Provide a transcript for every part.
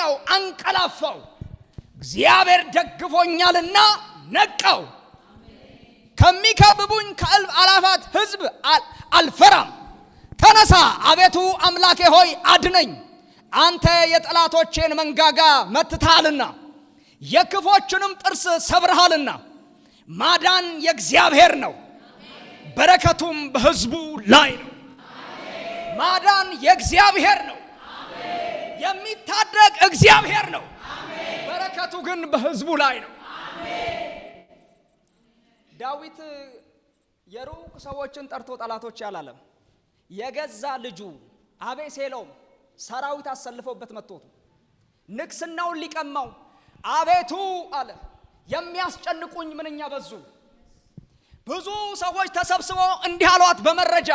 ተኛው አንቀላፋው እግዚአብሔር ደግፎኛልና ነቃው ከሚከብቡኝ ከእልፍ አላፋት ሕዝብ አልፈራም ተነሳ አቤቱ አምላኬ ሆይ አድነኝ አንተ የጠላቶቼን መንጋጋ መትተሃልና የክፎችንም ጥርስ ሰብረሃልና ማዳን የእግዚአብሔር ነው በረከቱም በሕዝቡ ላይ ነው ማዳን የእግዚአብሔር ነው የሚታደግ እግዚአብሔር ነው በረከቱ ግን በሕዝቡ ላይ ነው ዳዊት የሩቅ ሰዎችን ጠርቶ ጠላቶች ያላለም የገዛ ልጁ አቤሴሎም ሰራዊት አሰልፈውበት መጥቶት ንግስናውን ሊቀማው አቤቱ አለ የሚያስጨንቁኝ ምንኛ በዙ ብዙ ሰዎች ተሰብስበው እንዲህ አሏት በመረጃ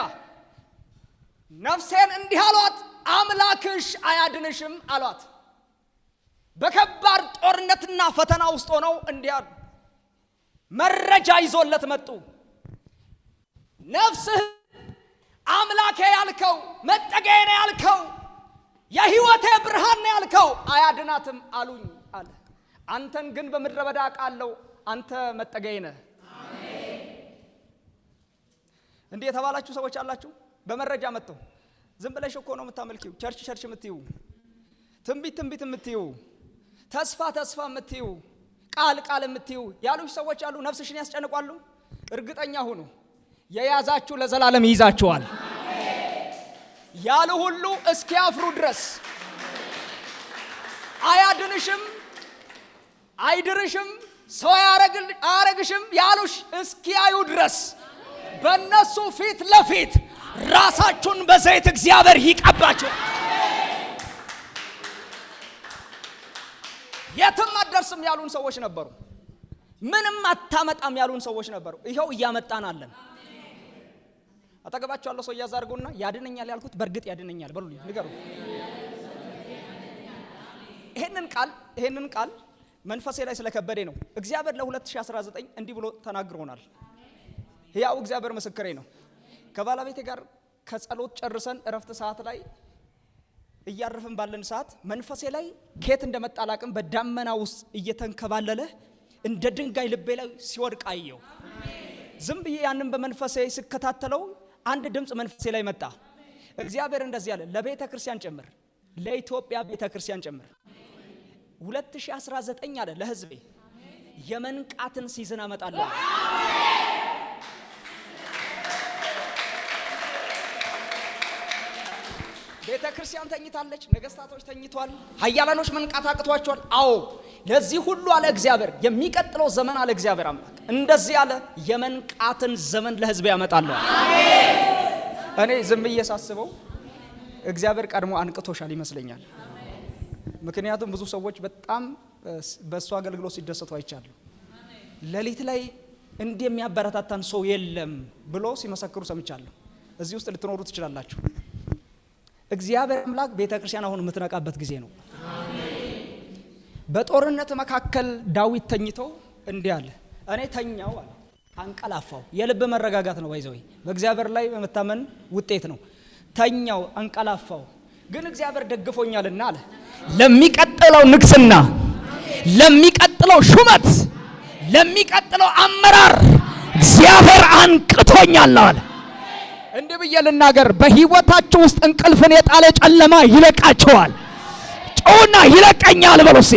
ነፍሴን እንዲህ አሏት አምላክሽ አያድንሽም አሏት በከባድ ጦርነትና ፈተና ውስጥ ሆነው እንዲህ መረጃ ይዞለት መጡ ነፍስህ አምላኬ ያልከው መጠገዬ ያልከው የህይወቴ ብርሃን ያልከው አያድናትም አሉኝ አለ አንተን ግን በምድረ በዳ ቃለው አንተ መጠገዬ ነህ አሜን እንዴ የተባላችሁ ሰዎች አላችሁ በመረጃ መጥተው ዝም ብለሽ እኮ ነው የምታመልኪው ቸርች የምትዩ ትንቢት የምትዩ ተስፋ የምትዩ ቃል የምትዩ ያሉሽ ሰዎች አሉ ነፍስሽን ያስጨንቋሉ እርግጠኛ ሁኑ የያዛችሁ ለዘላለም ይይዛችኋል ያሉ ሁሉ እስኪያፍሩ ድረስ አያድንሽም አይድርሽም ሰው አያረግሽም ያሉሽ እስኪያዩ ድረስ በእነሱ ፊት ለፊት ራሳችሁን በዘይት እግዚአብሔር ይቀባችሁ የትም አትደርስም ያሉን ሰዎች ነበሩ ምንም አታመጣም ያሉን ሰዎች ነበሩ ይሄው እያመጣን አለን አጠገባችሁ ያለው ሰው ያዛርጉና ያድነኛል ያልኩት በርግጥ ያድነኛል በሉልኝ ንገሩ ይሄንን ቃል መንፈሴ ላይ ስለከበደ ነው እግዚአብሔር ለ2019 እንዲህ ብሎ ተናግሮናል ያው እግዚአብሔር ምስክሬ ነው ከባለቤቴ ጋር ከጸሎት ጨርሰን እረፍት ሰዓት ላይ እያረፍን ባለን ሰዓት መንፈሴ ላይ ከየት እንደመጣ አላቅም በዳመና ውስጥ እየተንከባለለ እንደ ድንጋይ ልቤ ላይ ሲወድቅ አየው ዝም ብዬ ያንን በመንፈሴ ስከታተለው አንድ ድምጽ መንፈሴ ላይ መጣ እግዚአብሔር እንደዚህ ያለ ለቤተ ክርስቲያን ጨምር ለኢትዮጵያ ቤተ ክርስቲያን ጨምር 2019 አለ ለህዝቤ የመንቃትን ሲዝን አመጣለሁ ቤተ ክርስቲያን ተኝታለች ነገስታቶች ተኝቷል ኃያላኖች መንቃት አቅቷቸዋል አዎ ለዚህ ሁሉ አለ እግዚአብሔር የሚቀጥለው ዘመን አለ እግዚአብሔር አምላክ እንደዚህ አለ የመንቃትን ዘመን ለህዝብ ያመጣለሁ አሜን እኔ ዝም እየሳስበው እግዚአብሔር ቀድሞ አንቅቶሻል ይመስለኛል ምክንያቱም ብዙ ሰዎች በጣም በእሱ አገልግሎት ሲደሰቱ አይቻለሁ ለሊት ላይ እንዲህ የሚያበረታታን ሰው የለም ብሎ ሲመሰክሩ ሰምቻለሁ እዚህ ውስጥ ልትኖሩ ትችላላችሁ እግዚአብሔር አምላክ ቤተ ክርስቲያን አሁን የምትነቃበት ጊዜ ነው አሜን በጦርነት መካከል ዳዊት ተኝቶ እንዲህ አለ እኔ ተኛው አለ አንቀላፋው የልብ መረጋጋት ነው ባይዘው በእግዚአብሔር ላይ በመታመን ውጤት ነው ተኛው አንቀላፋው ግን እግዚአብሔር ደግፎኛልና አለ ለሚቀጥለው ንግስና ለሚቀጥለው ሹመት ለሚቀጥለው አመራር እግዚአብሔር አንቅቶኛል አለ እንዲህ ብዬ ልናገር በህይወታችሁ ውስጥ እንቅልፍን የጣለ ጨለማ ይለቃቸዋል ጮና ይለቀኛል በሉሲ